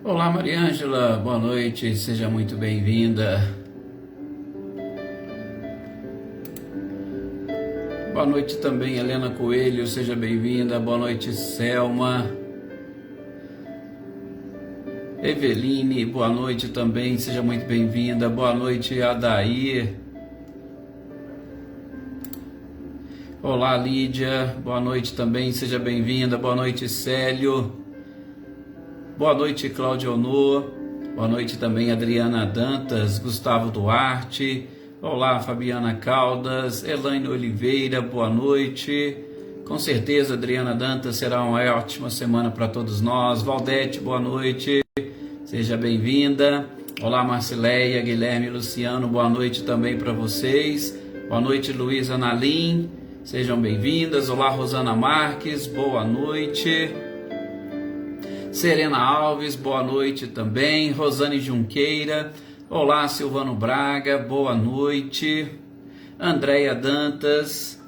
Olá, Mariângela, boa noite, seja muito bem-vinda. Boa noite também, Helena Coelho, seja bem-vinda. Boa noite, Selma. Eveline, boa noite também, seja muito bem-vinda. Boa noite, Adair. Olá, Lídia, boa noite também, seja bem-vinda. Boa noite, Célio. Boa noite, Cláudio Honor. Boa noite também, Adriana Dantas, Gustavo Duarte. Olá, Fabiana Caldas, Elaine Oliveira, boa noite. Com certeza, Adriana Dantas, será uma ótima semana para todos nós. Valdete, boa noite, seja bem-vinda. Olá, Marcileia, Guilherme, Luciano, boa noite também para vocês. Boa noite, Luísa Nalim, sejam bem-vindas. Olá, Rosana Marques, boa noite. Serena Alves, boa noite também. Rosane Junqueira, olá, Silvano Braga, boa noite. Andréia Dantas,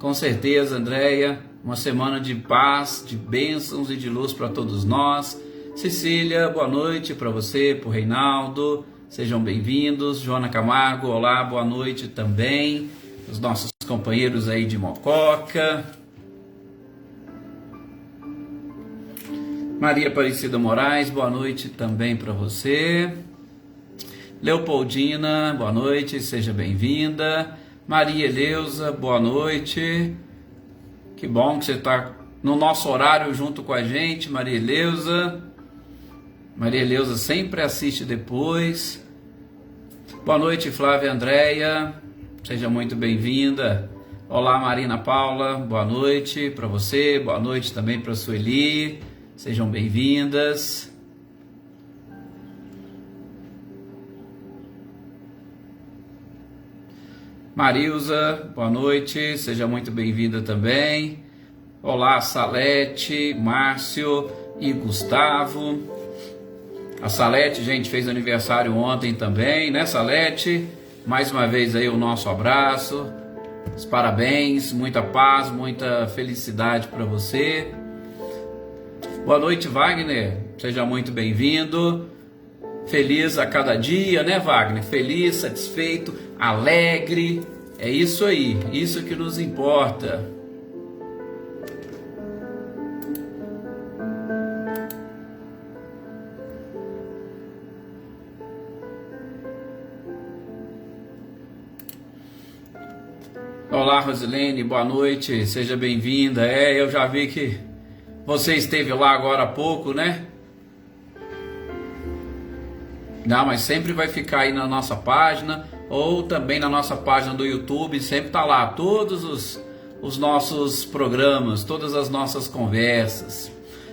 com certeza, Andréia, uma semana de paz, de bênçãos e de luz para todos nós. Cecília, boa noite para você, para o Reinaldo, sejam bem-vindos. Joana Camargo, olá, boa noite também. Os nossos companheiros aí de Mococa. Maria Aparecida Moraes, boa noite também para você. Leopoldina, boa noite, seja bem-vinda. Maria Eleusa, boa noite. Que bom que você está no nosso horário junto com a gente, Maria Eleusa. Maria Eleusa sempre assiste depois. Boa noite, Flávia Andréia, seja muito bem-vinda. Olá, Marina Paula, boa noite para você. Boa noite também para a Sueli. Sejam bem-vindas. Marilza, boa noite, seja muito bem-vinda também. Olá, Salete, Márcio e Gustavo. A Salete, gente, fez aniversário ontem também, né, Salete? Mais uma vez aí o nosso abraço, os parabéns, muita paz, muita felicidade para você. Boa noite, Wagner, seja muito bem-vindo. Feliz a cada dia, né, Wagner? Feliz, satisfeito, alegre, é isso aí, isso que nos importa. Olá, Rosilene, boa noite, seja bem-vinda. Eu já vi que você esteve lá agora há pouco, né? Não, mas sempre vai ficar aí na nossa página, ou também na nossa página do YouTube, sempre tá lá, todos os nossos programas, todas as nossas conversas.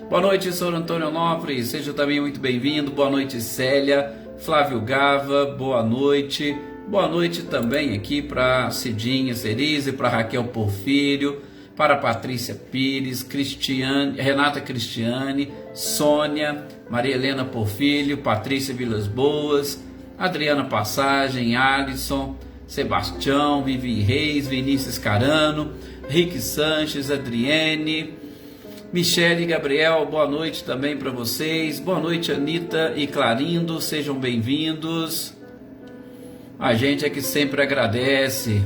Boa noite, Sr. Antônio Onofre, seja também muito bem-vindo. Boa noite, Célia, Flávio Gava, boa noite. Boa noite também aqui para Cidinha Cerise, para Raquel Porfírio, para Patrícia Pires, Renata Cristiane, Sônia, Maria Helena Porfírio, Patrícia Vilas Boas, Adriana Passagem, Alisson, Sebastião, Vivi Reis, Vinícius Carano, Rick Sanches, Adriene, Michele e Gabriel, boa noite também para vocês. Boa noite, Anitta e Clarindo, sejam bem-vindos. A gente é que sempre agradece.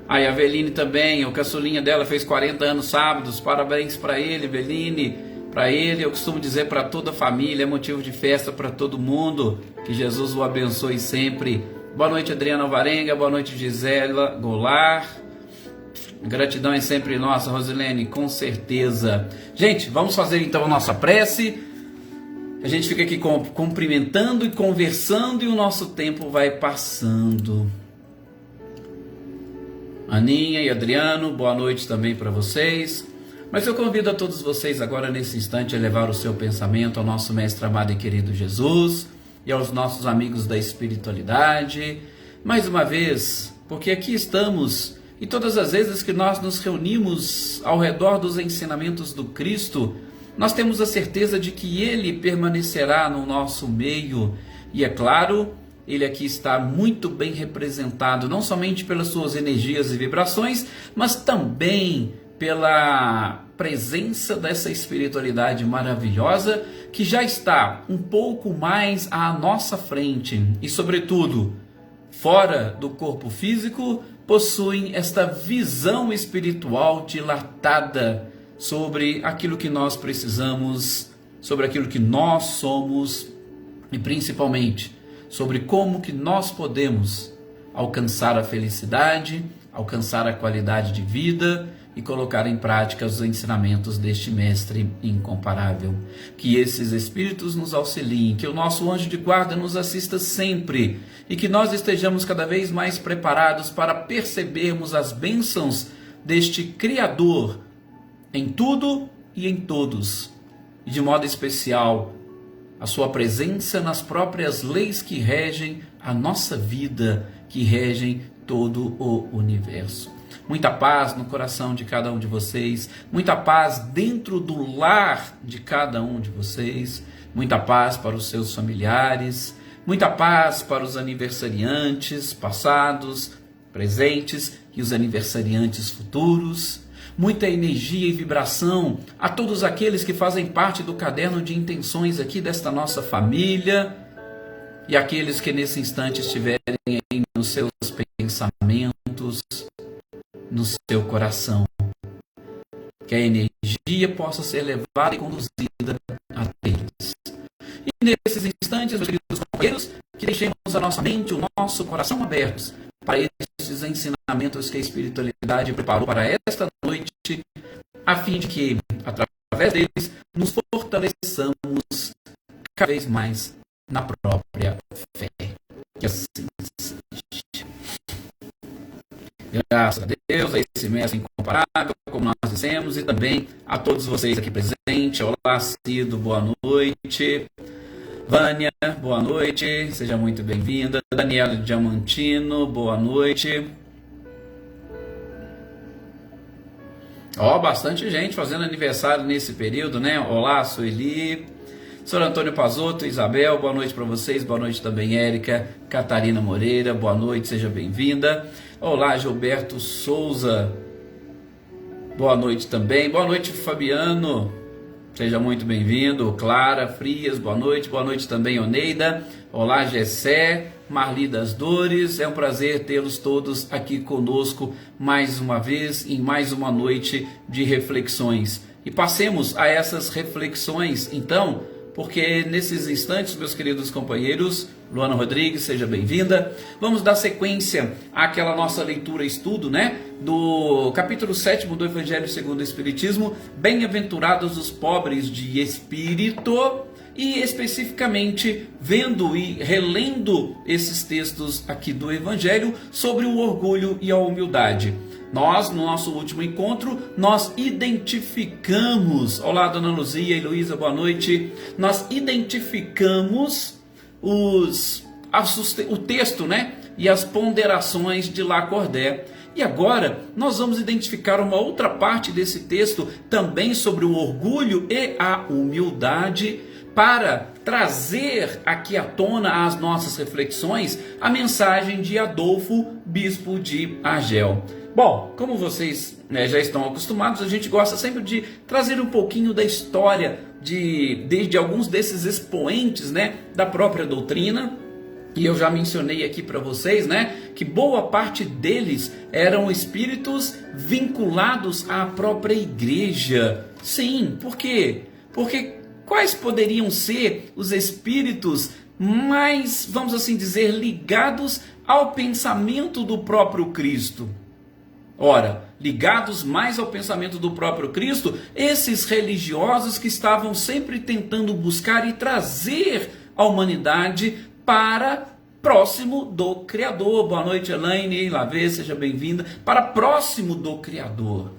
Aí a Veline também, o caçulinha dela fez 40 anos sábados, parabéns para ele, Veline, para ele. Eu costumo dizer para toda a família, é motivo de festa para todo mundo, que Jesus o abençoe sempre. Boa noite, Adriana Alvarenga, boa noite, Gisela Goulart. Gratidão é sempre nossa, Rosilene, com certeza. Gente, vamos fazer então a nossa prece. A gente fica aqui cumprimentando e conversando e o nosso tempo vai passando. Aninha e Adriano, boa noite também para vocês. Mas eu convido a todos vocês agora nesse instante a levar o seu pensamento ao nosso mestre amado e querido Jesus e aos nossos amigos da espiritualidade. Mais uma vez, porque aqui estamos e todas as vezes que nós nos reunimos ao redor dos ensinamentos do Cristo, nós temos a certeza de que Ele permanecerá no nosso meio. E é claro, Ele aqui está muito bem representado, não somente pelas suas energias e vibrações, mas também pela presença dessa espiritualidade maravilhosa que já está um pouco mais à nossa frente e, sobretudo, fora do corpo físico, possuem esta visão espiritual dilatada sobre aquilo que nós precisamos, sobre aquilo que nós somos e principalmente sobre como que nós podemos alcançar a felicidade, alcançar a qualidade de vida e colocar em prática os ensinamentos deste mestre incomparável. Que esses espíritos nos auxiliem, que o nosso anjo de guarda nos assista sempre e que nós estejamos cada vez mais preparados para percebermos as bênçãos deste Criador em tudo e em todos, e de modo especial a sua presença nas próprias leis que regem a nossa vida, que regem todo o universo. Muita paz no coração de cada um de vocês, muita paz dentro do lar de cada um de vocês, muita paz para os seus familiares, muita paz para os aniversariantes passados, presentes e os aniversariantes futuros, muita energia e vibração a todos aqueles que fazem parte do caderno de intenções aqui desta nossa família e aqueles que nesse instante estiverem aí nos seus pensamentos, no seu coração. Que a energia possa ser levada e conduzida até eles. E nesses instantes, meus queridos companheiros, que deixemos a nossa mente, o nosso coração abertos para esses ensinamentos que a espiritualidade preparou para esta noite, a fim de que, através deles, nos fortaleçamos cada vez mais na própria fé. Que assim seja. Graças a Deus, a esse mestre incomparável, como nós dissemos, e também a todos vocês aqui presentes. Olá, Cido, boa noite. Vânia, boa noite, seja muito bem-vinda. Daniela Diamantino, boa noite. Ó, bastante gente fazendo aniversário nesse período, né? Olá, Sueli. Sr. Antônio Pazotto, Isabel, boa noite para vocês. Boa noite também, Érica. Catarina Moreira, boa noite, seja bem-vinda. Olá, Gilberto Souza, boa noite também. Boa noite, Fabiano, seja muito bem-vindo. Clara Frias, boa noite também, Oneida. Olá, Gessé, Marli das Dores, é um prazer tê-los todos aqui conosco mais uma vez, em mais uma noite de reflexões. E passemos a essas reflexões, então, porque nesses instantes, meus queridos companheiros, Luana Rodrigues, seja bem-vinda. Vamos dar sequência àquela nossa leitura e estudo, né? Do capítulo 7 do Evangelho segundo o Espiritismo, Bem-aventurados os pobres de espírito, e especificamente vendo e relendo esses textos aqui do Evangelho sobre o orgulho e a humildade. Nós, no nosso último encontro, nós identificamos, olá Dona Luzia e Luísa, boa noite, nós identificamos o texto, né? E as ponderações de Lacordaire. E agora nós vamos identificar uma outra parte desse texto, também sobre o orgulho e a humildade, para trazer aqui à tona as nossas reflexões a mensagem de Adolfo, bispo de Argel. Bom, como vocês já estão acostumados, a gente gosta sempre de trazer um pouquinho da história de alguns desses expoentes, né, da própria doutrina. E eu já mencionei aqui para vocês, né, que boa parte deles eram espíritos vinculados à própria igreja. Sim, por quê? Porque quais poderiam ser os espíritos mais, vamos assim dizer, ligados ao pensamento do próprio Cristo? Ora, ligados mais ao pensamento do próprio Cristo, esses religiosos que estavam sempre tentando buscar e trazer a humanidade para próximo do Criador. Boa noite, Elaine Lavê, seja bem-vinda. Para próximo do Criador.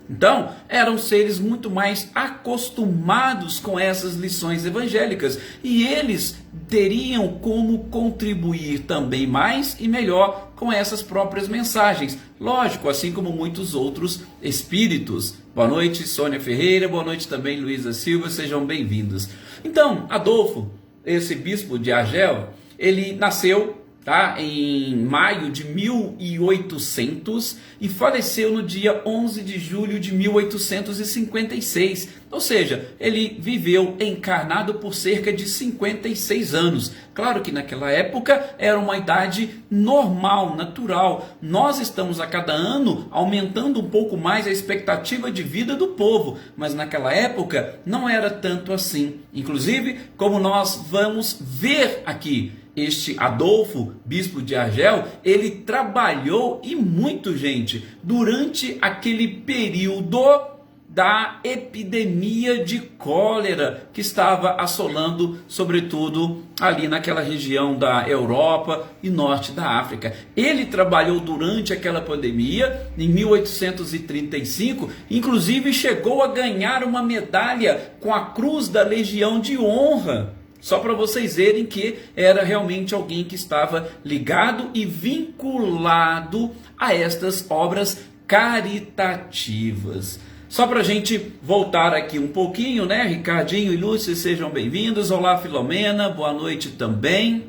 Então, eram seres muito mais acostumados com essas lições evangélicas e eles teriam como contribuir também mais e melhor com essas próprias mensagens. Lógico, assim como muitos outros espíritos. Boa noite, Sônia Ferreira, boa noite também, Luísa Silva, sejam bem-vindos. Então, Adolfo, esse bispo de Argel, ele nasceu tá? Em maio de 1800 e faleceu no dia 11 de julho de 1856. Ou seja, ele viveu encarnado por cerca de 56 anos. Claro que naquela época era uma idade normal, natural. Nós estamos a cada ano aumentando um pouco mais a expectativa de vida do povo, mas naquela época não era tanto assim. Inclusive, como nós vamos ver aqui, este Adolfo, bispo de Argel, ele trabalhou e muito, gente, durante aquele período da epidemia de cólera que estava assolando, sobretudo, ali naquela região da Europa e norte da África. Ele trabalhou durante aquela pandemia, em 1835, inclusive chegou a ganhar uma medalha com a Cruz da Legião de Honra. Só para vocês verem que era realmente alguém que estava ligado e vinculado a estas obras caritativas. Só para a gente voltar aqui um pouquinho, né? Ricardinho e Lúcia, sejam bem-vindos. Olá, Filomena, boa noite também.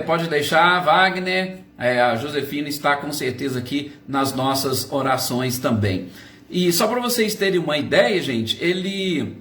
Pode deixar, Wagner. A Josefina está com certeza aqui nas nossas orações também. E só para vocês terem uma ideia, gente, ele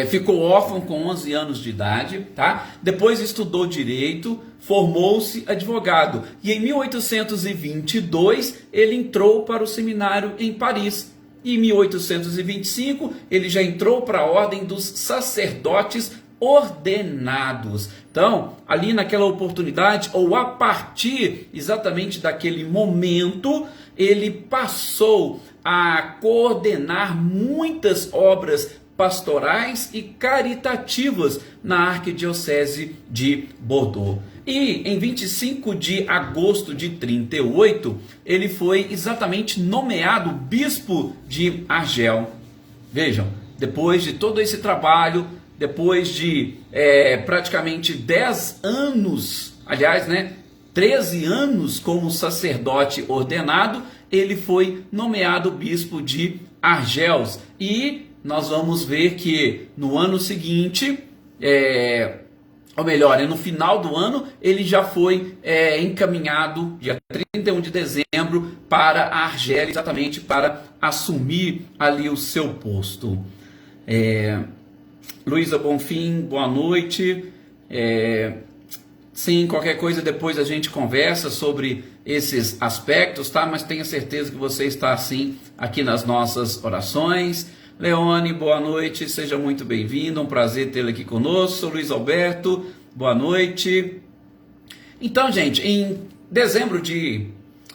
ficou órfão com 11 anos de idade, tá? Depois estudou direito, formou-se advogado e em 1822 ele entrou para o seminário em Paris. E em 1825 ele já entrou para a ordem dos sacerdotes ordenados. Então, ali naquela oportunidade, ou a partir exatamente daquele momento, ele passou a coordenar muitas obras pastorais e caritativas na Arquidiocese de Bordeaux. E em 25 de agosto de 38, ele foi exatamente nomeado bispo de Argel. Vejam, depois de todo esse trabalho, depois de praticamente 10 anos, aliás, 13 anos como sacerdote ordenado, ele foi nomeado bispo de Argel. E nós vamos ver que no ano seguinte, ou melhor, no final do ano, ele já foi encaminhado, dia 31 de dezembro, para Argel, exatamente para assumir ali o seu posto. Luísa Bonfim, boa noite. Sim, qualquer coisa depois a gente conversa sobre esses aspectos, tá? Mas tenha certeza que você está assim aqui nas nossas orações. Leone, boa noite, seja muito bem-vindo, um prazer tê-lo aqui conosco. Luiz Alberto, boa noite. Então, gente, em dezembro de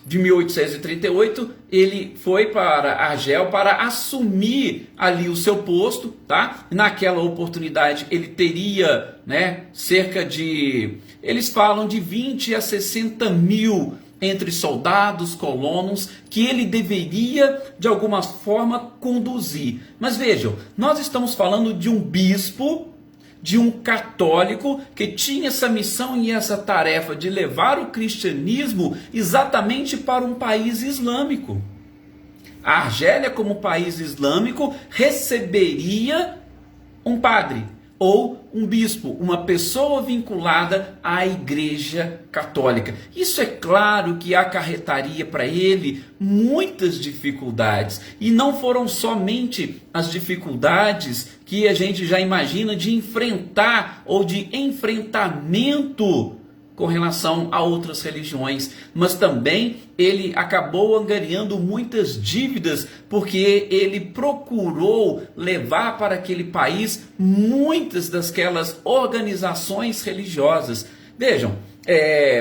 1838, ele foi para Argel para assumir ali o seu posto, tá? Naquela oportunidade ele teria, cerca de, eles falam de 20 a 60 mil entre soldados, colonos, que ele deveria, de alguma forma, conduzir. Mas vejam, nós estamos falando de um bispo, de um católico, que tinha essa missão e essa tarefa de levar o cristianismo exatamente para um país islâmico. A Argélia, como país islâmico, receberia um padre, ou um bispo, uma pessoa vinculada à Igreja Católica. Isso é claro que acarretaria para ele muitas dificuldades. E não foram somente as dificuldades que a gente já imagina de enfrentar ou de enfrentamento com relação a outras religiões, mas também ele acabou angariando muitas dívidas, porque ele procurou levar para aquele país muitas daquelas organizações religiosas. Vejam,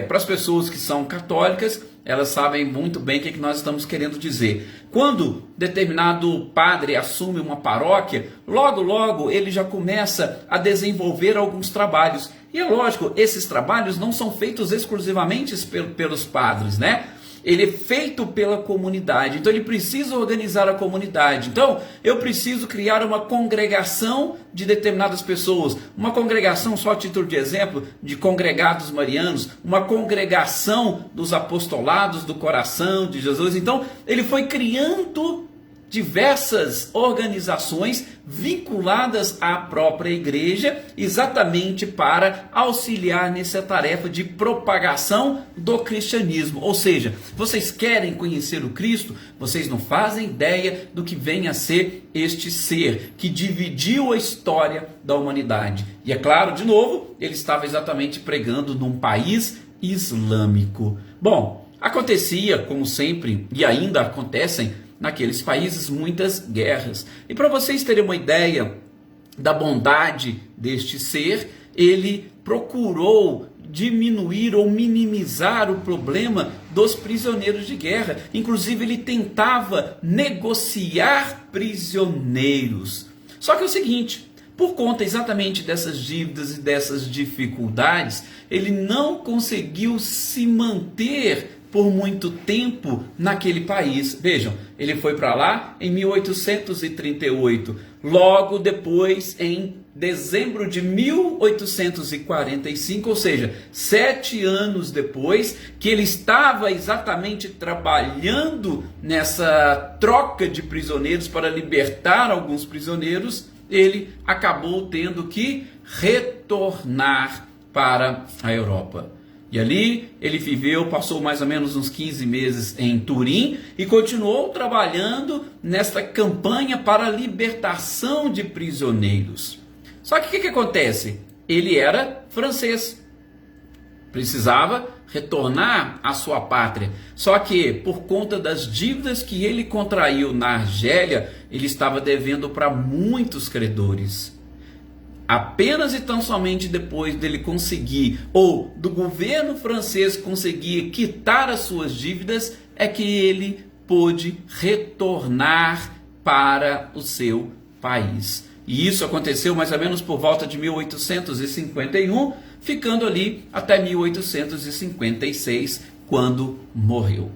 para as pessoas que são católicas, elas sabem muito bem o que nós estamos querendo dizer. Quando determinado padre assume uma paróquia, logo ele já começa a desenvolver alguns trabalhos. E é lógico, esses trabalhos não são feitos exclusivamente pelos padres, Ele é feito pela comunidade, então ele precisa organizar a comunidade. Então, eu preciso criar uma congregação de determinadas pessoas, uma congregação, só a título de exemplo, de congregados marianos, uma congregação dos apostolados do coração de Jesus. Então, ele foi criando diversas organizações vinculadas à própria igreja, exatamente para auxiliar nessa tarefa de propagação do cristianismo. Ou seja, vocês querem conhecer o Cristo, vocês não fazem ideia do que vem a ser este ser que dividiu a história da humanidade. E é claro, de novo, ele estava exatamente pregando num país islâmico. Bom, acontecia, como sempre, e ainda acontecem naqueles países, muitas guerras. E para vocês terem uma ideia da bondade deste ser, ele procurou diminuir ou minimizar o problema dos prisioneiros de guerra. Inclusive, ele tentava negociar prisioneiros. Só que é o seguinte: por conta exatamente dessas dívidas e dessas dificuldades, ele não conseguiu se manter por muito tempo naquele país. Vejam, ele foi para lá em 1838. Logo depois, em dezembro de 1845, ou seja, 7 anos depois, que ele estava exatamente trabalhando nessa troca de prisioneiros para libertar alguns prisioneiros, ele acabou tendo que retornar para a Europa. E ali ele viveu, passou mais ou menos uns 15 meses em Turim e continuou trabalhando nesta campanha para a libertação de prisioneiros. Só que o que acontece? Ele era francês, precisava retornar à sua pátria. Só que, por conta das dívidas que ele contraiu na Argélia, ele estava devendo para muitos credores. Apenas e tão somente depois dele conseguir, ou do governo francês conseguir quitar as suas dívidas, é que ele pôde retornar para o seu país. E isso aconteceu mais ou menos por volta de 1851, ficando ali até 1856, quando morreu.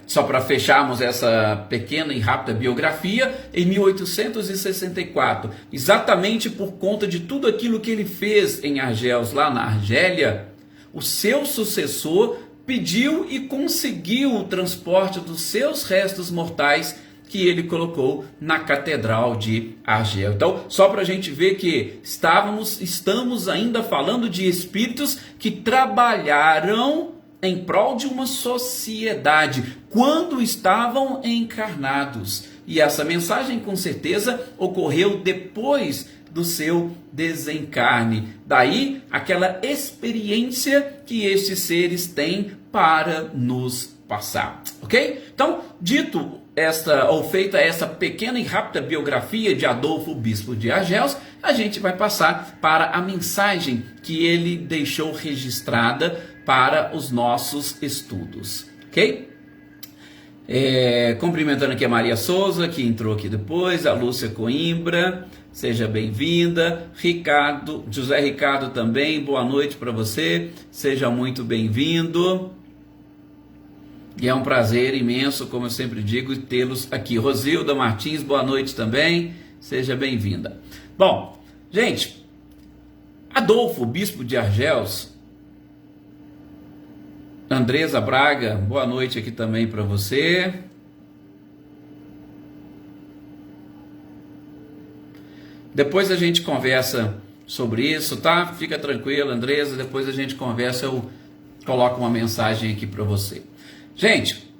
Só para fecharmos essa pequena e rápida biografia, em 1864, exatamente por conta de tudo aquilo que ele fez em Argélia, lá na Argélia, o seu sucessor pediu e conseguiu o transporte dos seus restos mortais que ele colocou na Catedral de Argel. Então, só para a gente ver que estamos ainda falando de espíritos que trabalharam em prol de uma sociedade quando estavam encarnados. E essa mensagem, com certeza, ocorreu depois do seu desencarne. Daí, aquela experiência que estes seres têm para nos passar. Ok? Então, feita essa pequena e rápida biografia de Adolfo Bispo de Argels, a gente vai passar para a mensagem que ele deixou registrada para os nossos estudos, ok? Cumprimentando aqui a Maria Souza, que entrou aqui depois, a Lúcia Coimbra, seja bem-vinda, José Ricardo também, boa noite para você, seja muito bem-vindo. E é um prazer imenso, como eu sempre digo, tê-los aqui. Rosilda Martins, boa noite também, seja bem-vinda. Bom, gente, Adolfo, bispo de Argels, Andresa Braga, boa noite aqui também para você. Depois a gente conversa sobre isso, tá? Fica tranquila, Andresa, depois a gente conversa, eu coloco uma mensagem aqui para você. Gente,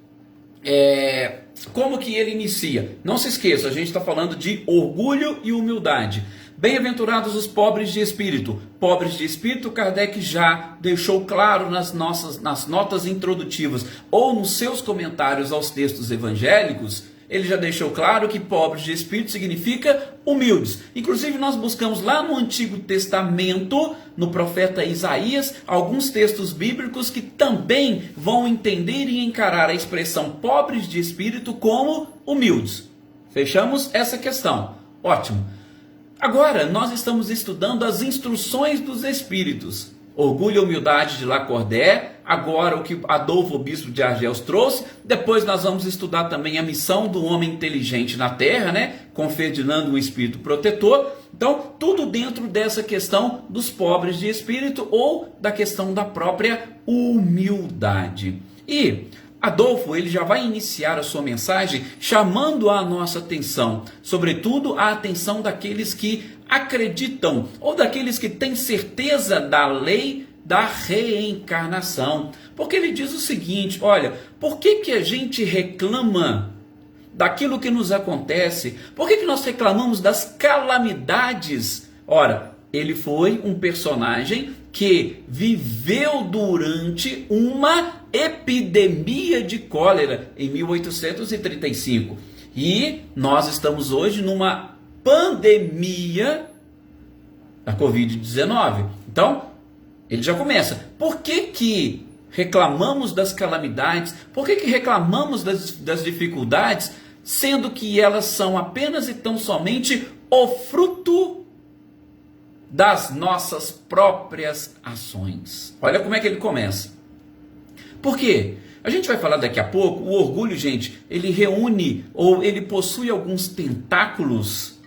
como que ele inicia? Não se esqueça, a gente está falando de orgulho e humildade. Bem-aventurados os pobres de espírito. Pobres de espírito, Kardec já deixou claro nas notas introdutivas ou nos seus comentários aos textos evangélicos. Ele já deixou claro que pobres de espírito significa humildes. Inclusive nós buscamos lá no Antigo Testamento, no profeta Isaías, alguns textos bíblicos que também vão entender e encarar a expressão pobres de espírito como humildes. Fechamos essa questão. Ótimo. Agora nós estamos estudando as instruções dos espíritos. Orgulho e humildade de Lacordaire, agora o que Adolfo Bispo de Argels trouxe, depois nós vamos estudar também a missão do homem inteligente na Terra, com Ferdinando, o espírito protetor. Então, tudo dentro dessa questão dos pobres de espírito ou da questão da própria humildade. E Adolfo, ele já vai iniciar a sua mensagem chamando a nossa atenção, sobretudo a atenção daqueles que acreditam ou daqueles que têm certeza da lei da reencarnação. Porque ele diz o seguinte, olha, por que a gente reclama daquilo que nos acontece? Por que nós reclamamos das calamidades? Ora, ele foi um personagem que viveu durante uma epidemia de cólera em 1835. E nós estamos hoje numa pandemia da Covid-19. Então, ele já começa. Por que reclamamos das calamidades? Por que reclamamos das dificuldades, sendo que elas são apenas e tão somente o fruto das nossas próprias ações? Olha como é que ele começa. Por quê? A gente vai falar daqui a pouco, o orgulho, gente, ele reúne ou ele possui alguns tentáculos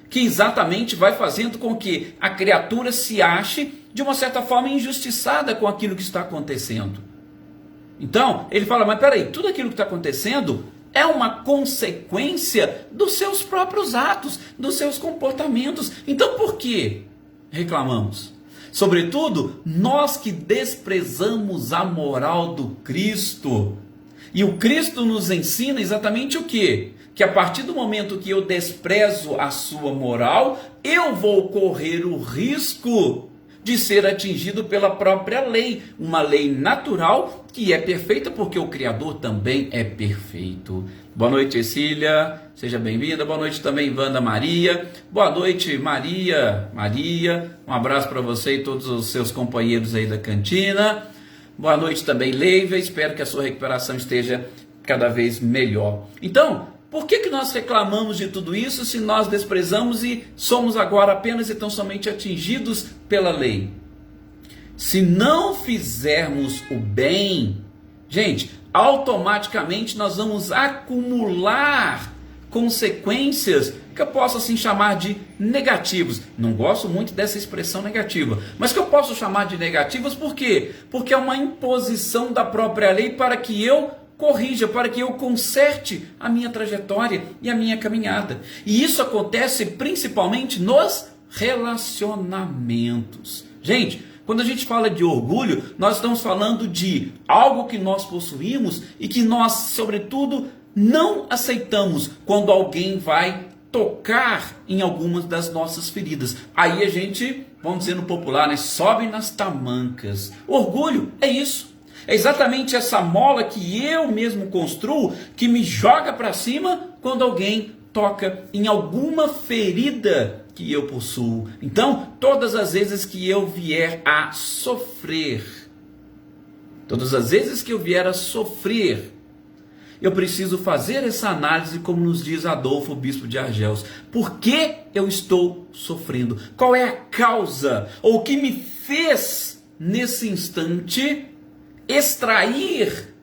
que exatamente vai fazendo com que a criatura se ache de uma certa forma injustiçada com aquilo que está acontecendo. Então, ele fala, mas peraí, tudo aquilo que está acontecendo é uma consequência dos seus próprios atos, dos seus comportamentos. Então, por que reclamamos? Sobretudo, nós que desprezamos a moral do Cristo. E o Cristo nos ensina exatamente o quê? Que a partir do momento que eu desprezo a sua moral, eu vou correr o risco de ser atingido pela própria lei, uma lei natural que é perfeita porque o Criador também é perfeito. Boa noite, Cecília, seja bem-vinda. Boa noite também, Wanda Maria. Boa noite, Maria. Um abraço para você e todos os seus companheiros aí da cantina. Boa noite também, Leiva. Espero que a sua recuperação esteja cada vez melhor. Então, por que nós reclamamos de tudo isso se nós desprezamos e somos agora apenas e tão somente atingidos pela lei? Se não fizermos o bem, gente, automaticamente nós vamos acumular consequências que eu posso assim chamar de negativos. Não gosto muito dessa expressão negativa, mas que eu posso chamar de negativas por quê? Porque é uma imposição da própria lei para que eu corrija, para que eu conserte a minha trajetória e a minha caminhada. E isso acontece principalmente nos relacionamentos. Gente, quando a gente fala de orgulho, nós estamos falando de algo que nós possuímos e que nós, sobretudo, não aceitamos quando alguém vai tocar em algumas das nossas feridas. Aí a gente, vamos dizer no popular, né, sobe nas tamancas. Orgulho é isso. É exatamente essa mola que eu mesmo construo que me joga para cima quando alguém toca em alguma ferida que eu possuo. Então, todas as vezes que eu vier a sofrer, eu preciso fazer essa análise, como nos diz Adolfo, o bispo de Argéus. Por que eu estou sofrendo? Qual é a causa? Ou o que me fez, nesse instante, extrair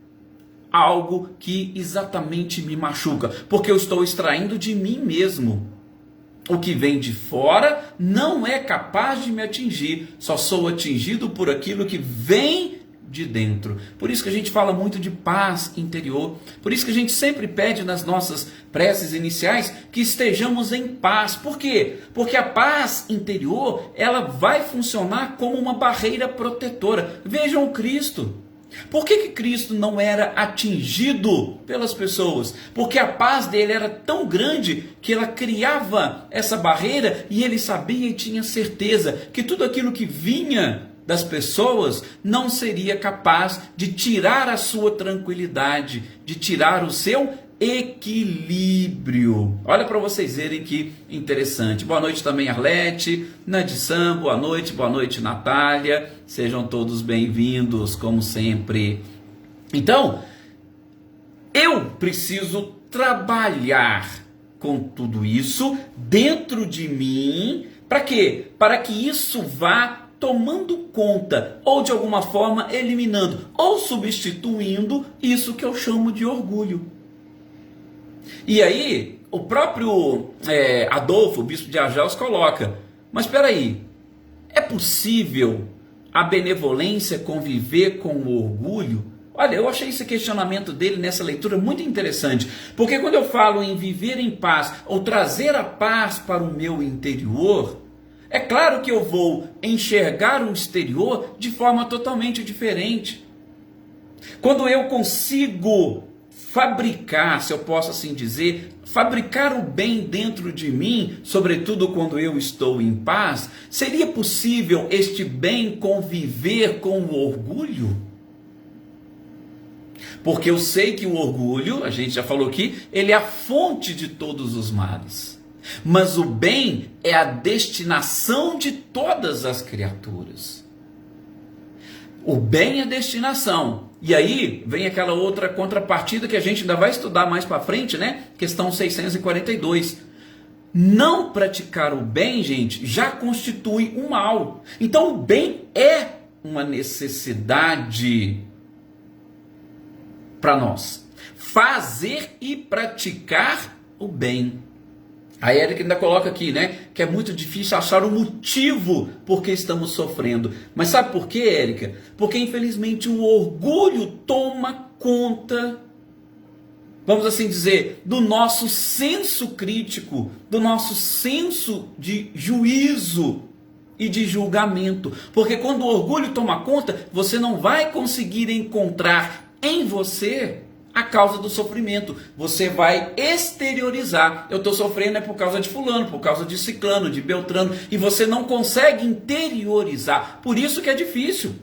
algo que exatamente me machuca? Porque eu estou extraindo de mim mesmo. O que vem de fora não é capaz de me atingir. Só sou atingido por aquilo que vem de dentro. Por isso que a gente fala muito de paz interior. Por isso que a gente sempre pede nas nossas preces iniciais que estejamos em paz. Por quê? Porque a paz interior, ela vai funcionar como uma barreira protetora. Vejam o Cristo. Por que Cristo não era atingido pelas pessoas? Porque a paz dele era tão grande que ela criava essa barreira e ele sabia e tinha certeza que tudo aquilo que vinha das pessoas não seria capaz de tirar a sua tranquilidade, de tirar o seu equilíbrio. Olha para vocês verem que interessante. Boa noite também, Arlete, Nadissam, boa noite, Natália. Sejam todos bem-vindos, como sempre. Então, eu preciso trabalhar com tudo isso dentro de mim. Para quê? Para que isso vá tomando conta, ou de alguma forma eliminando, ou substituindo isso que eu chamo de orgulho. E aí, o próprio Adolfo, o bispo de Argéus, coloca, mas espera aí, é possível a benevolência conviver com o orgulho? Olha, eu achei esse questionamento dele nessa leitura muito interessante, porque quando eu falo em viver em paz ou trazer a paz para o meu interior, é claro que eu vou enxergar o exterior de forma totalmente diferente. Quando eu consigo fabricar, se eu posso assim dizer, fabricar o bem dentro de mim, sobretudo quando eu estou em paz, seria possível este bem conviver com o orgulho? Porque eu sei que o orgulho, a gente já falou aqui, ele é a fonte de todos os males. Mas o bem é a destinação de todas as criaturas. O bem é destinação. E aí vem aquela outra contrapartida que a gente ainda vai estudar mais para frente, né? Questão 642. Não praticar o bem, gente, já constitui um mal. Então o bem é uma necessidade para nós. Fazer e praticar o bem. A Érica ainda coloca aqui, né, que é muito difícil achar o motivo por que estamos sofrendo. Mas sabe por quê, Érica? Porque infelizmente o orgulho toma conta, vamos assim dizer, do nosso senso crítico, do nosso senso de juízo e de julgamento. Porque quando o orgulho toma conta, você não vai conseguir encontrar em você a causa do sofrimento. Você vai exteriorizar. Eu estou sofrendo é por causa de fulano, por causa de ciclano, de beltrano, e você não consegue interiorizar. Por isso que é difícil.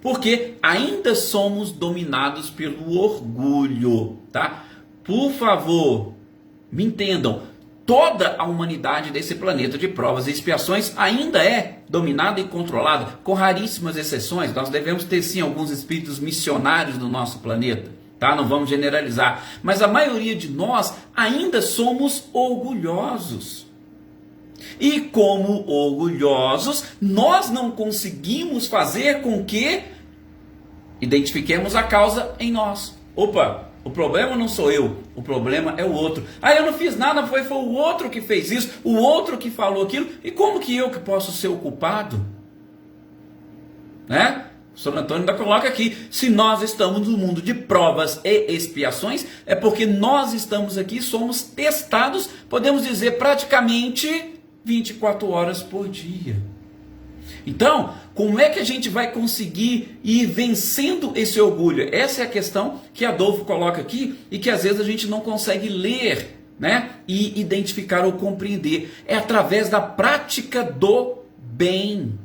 Porque ainda somos dominados pelo orgulho, tá? Por favor, me entendam. Toda a humanidade desse planeta de provas e expiações ainda é dominada e controlada, com raríssimas exceções. Nós devemos ter sim alguns espíritos missionários no nosso planeta. Tá? Não vamos generalizar, mas a maioria de nós ainda somos orgulhosos. E como orgulhosos, nós não conseguimos fazer com que identifiquemos a causa em nós. Opa, o problema não sou eu, o problema é o outro. Ah, eu não fiz nada, foi o outro que fez isso, o outro que falou aquilo. E como que eu que posso ser o culpado? Né? O Sr. Antônio ainda coloca aqui, se nós estamos no mundo de provas e expiações, é porque nós estamos aqui, somos testados, podemos dizer, praticamente 24 horas por dia. Então, como é que a gente vai conseguir ir vencendo esse orgulho? Essa é a questão que Adolfo coloca aqui e que às vezes a gente não consegue ler, né? E identificar ou compreender. É através da prática do bem.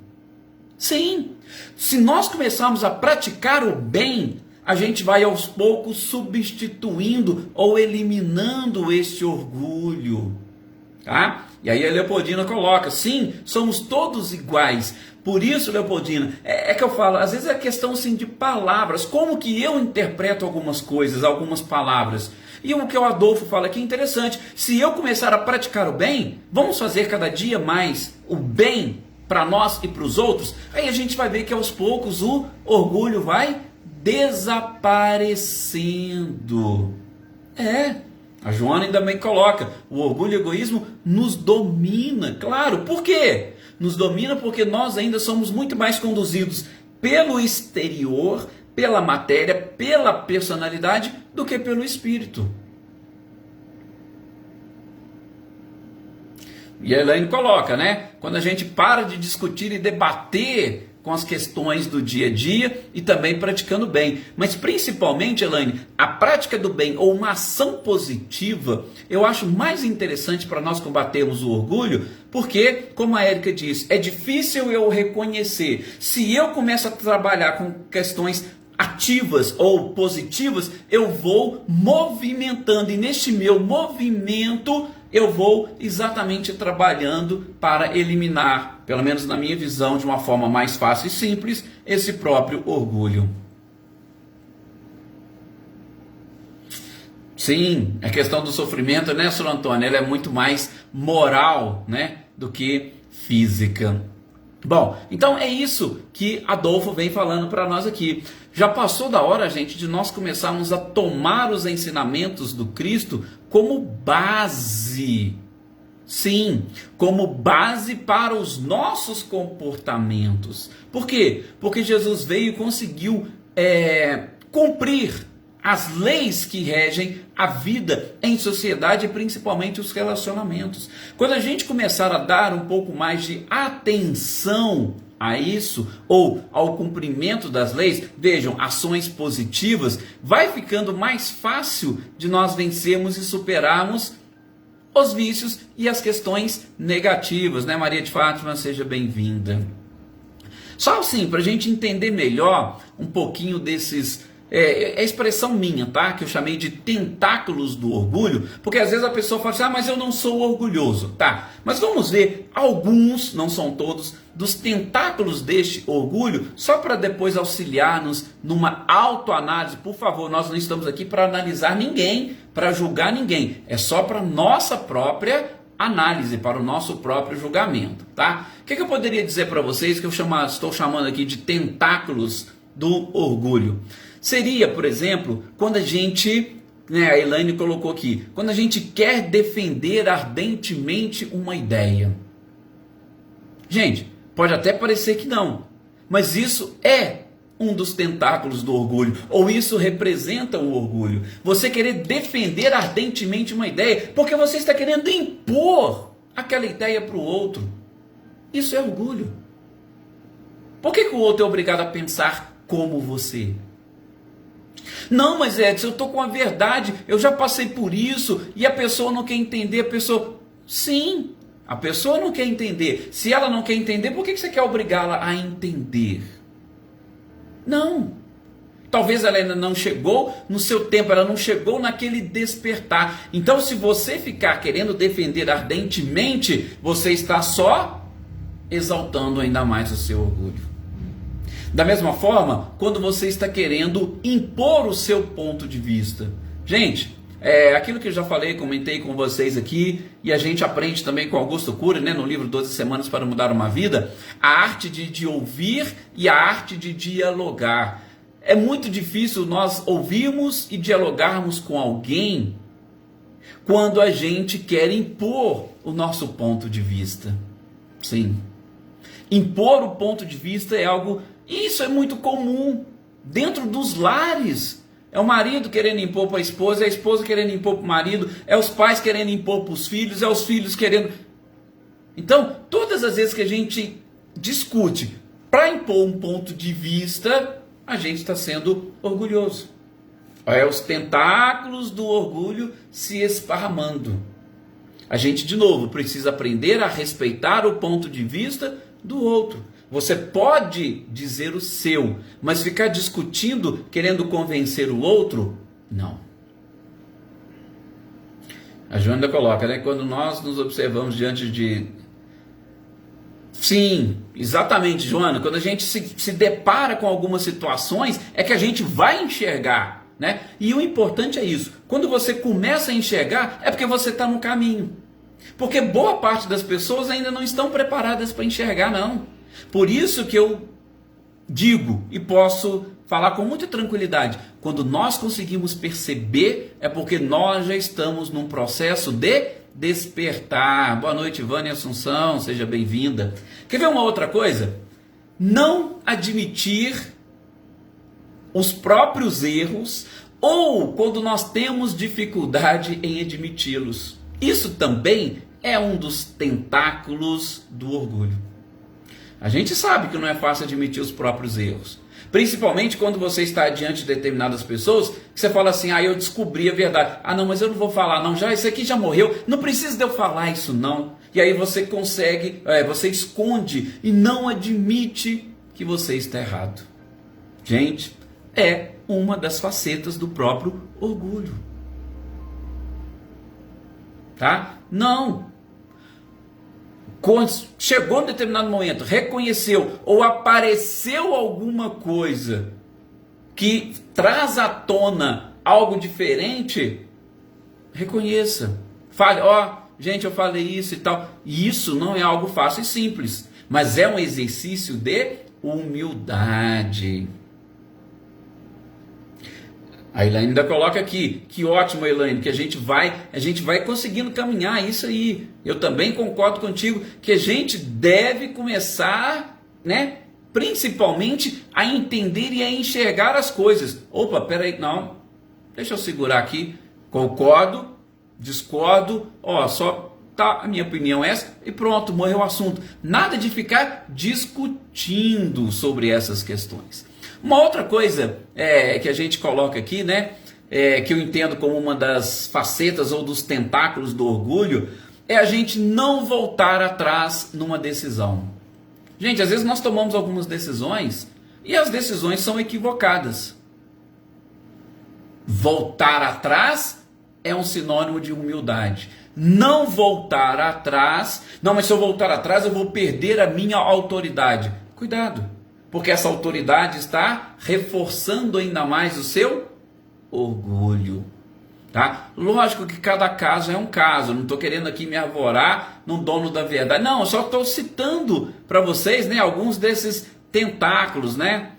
Sim, se nós começarmos a praticar o bem, a gente vai aos poucos substituindo ou eliminando esse orgulho, tá? E aí a Leopoldina coloca, sim, somos todos iguais. Por isso, Leopoldina, é que eu falo, às vezes é questão sim, de palavras, como que eu interpreto algumas coisas, algumas palavras. E o que o Adolfo fala aqui é interessante, se eu começar a praticar o bem, vamos fazer cada dia mais o bem para nós e para os outros, aí a gente vai ver que aos poucos o orgulho vai desaparecendo. A Joana ainda bem coloca, o orgulho e o egoísmo nos domina, claro, por quê? Nos domina porque nós ainda somos muito mais conduzidos pelo exterior, pela matéria, pela personalidade, do que pelo espírito. E a Elaine coloca, né? Quando a gente para de discutir e debater com as questões do dia a dia e também praticando bem. Mas principalmente, Elaine, a prática do bem ou uma ação positiva, eu acho mais interessante para nós combatermos o orgulho, porque, como a Érica diz, é difícil eu reconhecer. Se eu começo a trabalhar com questões ativas ou positivas, eu vou movimentando, e neste meu movimento eu vou exatamente trabalhando para eliminar, pelo menos na minha visão, de uma forma mais fácil e simples, esse próprio orgulho. Sim, a questão do sofrimento, né, Sr. Antônio, ela é muito mais moral, né, do que física. Bom, então é isso que Adolfo vem falando para nós aqui. Já passou da hora, gente, de nós começarmos a tomar os ensinamentos do Cristo como base. Sim, como base para os nossos comportamentos. Por quê? Porque Jesus veio e conseguiu cumprir as leis que regem a vida em sociedade e principalmente os relacionamentos. Quando a gente começar a dar um pouco mais de atenção a isso, ou ao cumprimento das leis, vejam, ações positivas, vai ficando mais fácil de nós vencermos e superarmos os vícios e as questões negativas, né? Maria de Fátima, seja bem-vinda. Só assim, para a gente entender melhor um pouquinho desses... É a expressão minha, tá? Que eu chamei de tentáculos do orgulho, porque às vezes a pessoa fala assim, mas eu não sou orgulhoso, tá? Mas vamos ver alguns, não são todos, dos tentáculos deste orgulho, só para depois auxiliar-nos numa autoanálise. Por favor, nós não estamos aqui para analisar ninguém, para julgar ninguém, é só para nossa própria análise, para o nosso próprio julgamento, tá? O que eu poderia dizer para vocês que eu estou chamando aqui de tentáculos do orgulho? Seria, por exemplo, quando a gente, a Elaine colocou aqui, quando a gente quer defender ardentemente uma ideia. Gente, pode até parecer que não, mas isso é um dos tentáculos do orgulho, ou isso representa o orgulho. Você querer defender ardentemente uma ideia, porque você está querendo impor aquela ideia para o outro. Isso é orgulho. Por que o outro é obrigado a pensar como você? Não, mas Edson, eu estou com a verdade, eu já passei por isso, e a pessoa não quer entender, a pessoa... Sim, a pessoa não quer entender. Se ela não quer entender, por que você quer obrigá-la a entender? Não. Talvez ela ainda não chegou no seu tempo, ela não chegou naquele despertar. Então, se você ficar querendo defender ardentemente, você está só exaltando ainda mais o seu orgulho. Da mesma forma, quando você está querendo impor o seu ponto de vista. Gente, aquilo que eu já falei, comentei com vocês aqui, e a gente aprende também com Augusto Cury, no livro 12 Semanas para Mudar uma Vida, a arte de ouvir e a arte de dialogar. É muito difícil nós ouvirmos e dialogarmos com alguém quando a gente quer impor o nosso ponto de vista. Sim. Impor o ponto de vista é algo... Isso é muito comum dentro dos lares. É o marido querendo impor para a esposa querendo impor para o marido, é os pais querendo impor para os filhos, é os filhos querendo... Então, todas as vezes que a gente discute para impor um ponto de vista, a gente está sendo orgulhoso. É os tentáculos do orgulho se esparramando. A gente, de novo, precisa aprender a respeitar o ponto de vista do outro. Você pode dizer o seu, mas ficar discutindo, querendo convencer o outro, não. A Joana coloca, quando nós nos observamos diante de... Sim, exatamente, Joana. Quando a gente se depara com algumas situações, é que a gente vai enxergar, E o importante é isso. Quando você começa a enxergar, é porque você está no caminho. Porque boa parte das pessoas ainda não estão preparadas para enxergar, não. Por isso que eu digo e posso falar com muita tranquilidade, quando nós conseguimos perceber, é porque nós já estamos num processo de despertar. Boa noite, Vânia Assunção, seja bem-vinda. Quer ver uma outra coisa? Não admitir os próprios erros ou quando nós temos dificuldade em admiti-los. Isso também é um dos tentáculos do orgulho. A gente sabe que não é fácil admitir os próprios erros. Principalmente quando você está diante de determinadas pessoas, que você fala assim, eu descobri a verdade. Não, mas eu não vou falar não, isso aqui já morreu, não precisa de eu falar isso não. E aí você você esconde e não admite que você está errado. Gente, é uma das facetas do próprio orgulho. Tá? Não. Chegou em determinado momento, reconheceu ou apareceu alguma coisa que traz à tona algo diferente, reconheça. Fale, gente, eu falei isso e tal. E isso não é algo fácil e simples, mas é um exercício de humildade. A Elaine ainda coloca aqui, que ótimo, Elaine, que a gente vai conseguindo caminhar isso aí. Eu também concordo contigo que a gente deve começar, principalmente a entender e a enxergar as coisas. Opa, peraí, não, deixa eu segurar aqui, concordo, discordo, só tá a minha opinião essa e pronto, morreu o assunto. Nada de ficar discutindo sobre essas questões. Uma outra coisa que a gente coloca aqui, né, que eu entendo como uma das facetas ou dos tentáculos do orgulho, é a gente não voltar atrás numa decisão. Gente, às vezes nós tomamos algumas decisões e as decisões são equivocadas. Voltar atrás é um sinônimo de humildade. Não voltar atrás, não, mas se eu voltar atrás eu vou perder a minha autoridade. Cuidado, porque essa autoridade está reforçando ainda mais o seu orgulho. Tá? Lógico que cada caso é um caso, eu não estou querendo aqui me arvorar no dono da verdade, não, eu só estou citando para vocês, né, alguns desses tentáculos, né?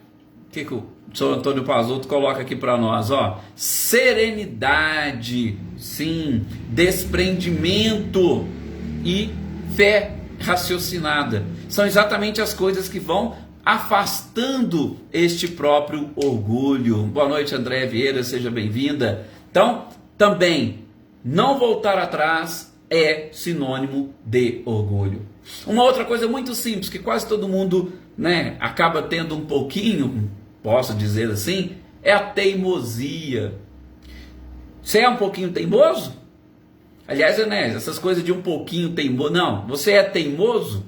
O que o senhor Antônio Pazotto coloca aqui para nós, serenidade, sim, desprendimento e fé raciocinada, são exatamente as coisas que vão afastando este próprio orgulho. Boa noite, Andréa Vieira, seja bem-vinda. Então, também, não voltar atrás é sinônimo de orgulho. Uma outra coisa muito simples, que quase todo mundo, né, acaba tendo um pouquinho, posso dizer assim, é a teimosia. Você é um pouquinho teimoso? Aliás, né, essas coisas de um pouquinho teimoso, não, você é teimoso?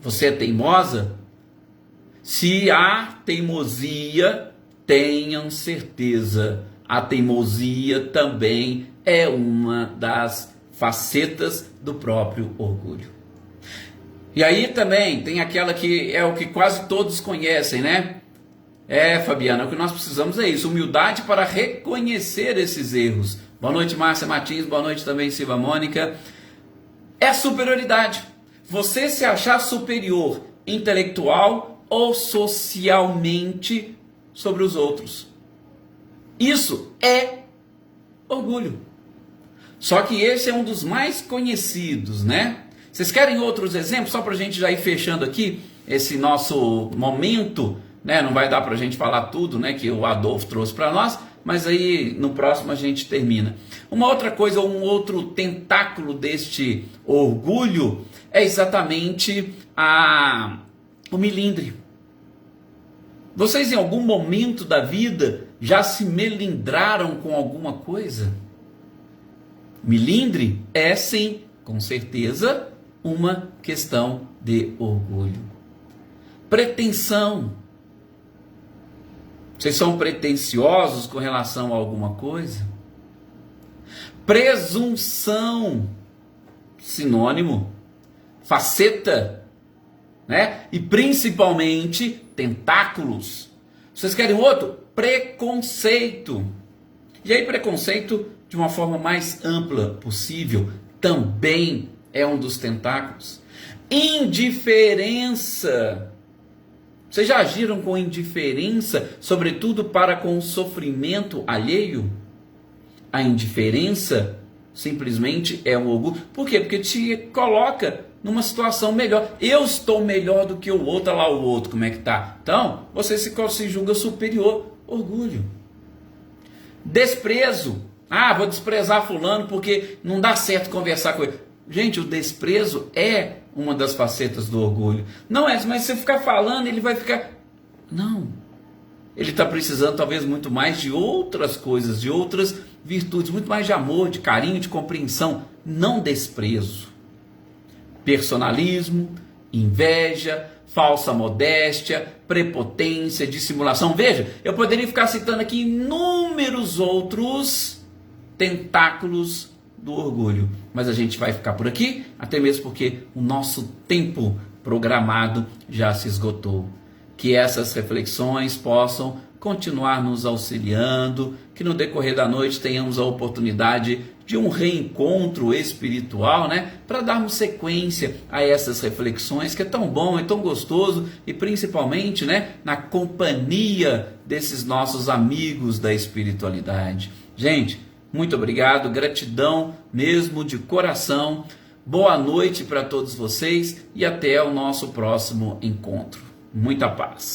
Você é teimosa? Se há teimosia, tenham certeza, a teimosia também é uma das facetas do próprio orgulho. E aí também tem aquela que é o que quase todos conhecem, né? Fabiana, o que nós precisamos é isso, humildade para reconhecer esses erros. Boa noite, Márcia Martins, boa noite também, Silva Mônica. É superioridade. Você se achar superior intelectual ou socialmente sobre os outros. Isso é orgulho. Só que esse é um dos mais conhecidos, né? Vocês querem outros exemplos? Só para a gente já ir fechando aqui esse nosso momento, né? Não vai dar para a gente falar tudo, né, que o Adolfo trouxe para nós, mas aí no próximo a gente termina. Uma outra coisa, um outro tentáculo deste orgulho é exatamente o melindre. Vocês em algum momento da vida já se melindraram com alguma coisa? Melindre é sim, com certeza, uma questão de orgulho. Pretensão. Vocês são pretensiosos com relação a alguma coisa? Presunção, sinônimo, faceta, né? E principalmente tentáculos. Vocês querem outro? Preconceito. E aí preconceito de uma forma mais ampla possível também é um dos tentáculos. Indiferença. Vocês já agiram com indiferença, sobretudo para com o sofrimento alheio? A indiferença simplesmente é um orgulho. Por quê? Porque te coloca numa situação melhor. Eu estou melhor do que o outro, olha lá o outro, como é que está. Então, você se julga superior. Orgulho. Desprezo. Vou desprezar fulano porque não dá certo conversar com ele. Gente, o desprezo é uma das facetas do orgulho. Não é, mas se você ficar falando, ele vai ficar... Não. Ele está precisando talvez muito mais de outras coisas, de outras virtudes, muito mais de amor, de carinho, de compreensão, não desprezo. Personalismo, inveja, falsa modéstia, prepotência, dissimulação. Veja, eu poderia ficar citando aqui inúmeros outros tentáculos do orgulho, mas a gente vai ficar por aqui, até mesmo porque o nosso tempo programado já se esgotou. Que essas reflexões possam continuar nos auxiliando, que no decorrer da noite tenhamos a oportunidade de um reencontro espiritual, né, para darmos sequência a essas reflexões, que é tão bom, é tão gostoso, e principalmente, né, na companhia desses nossos amigos da espiritualidade. Gente, muito obrigado, gratidão mesmo de coração, boa noite para todos vocês e até o nosso próximo encontro. Muita paz.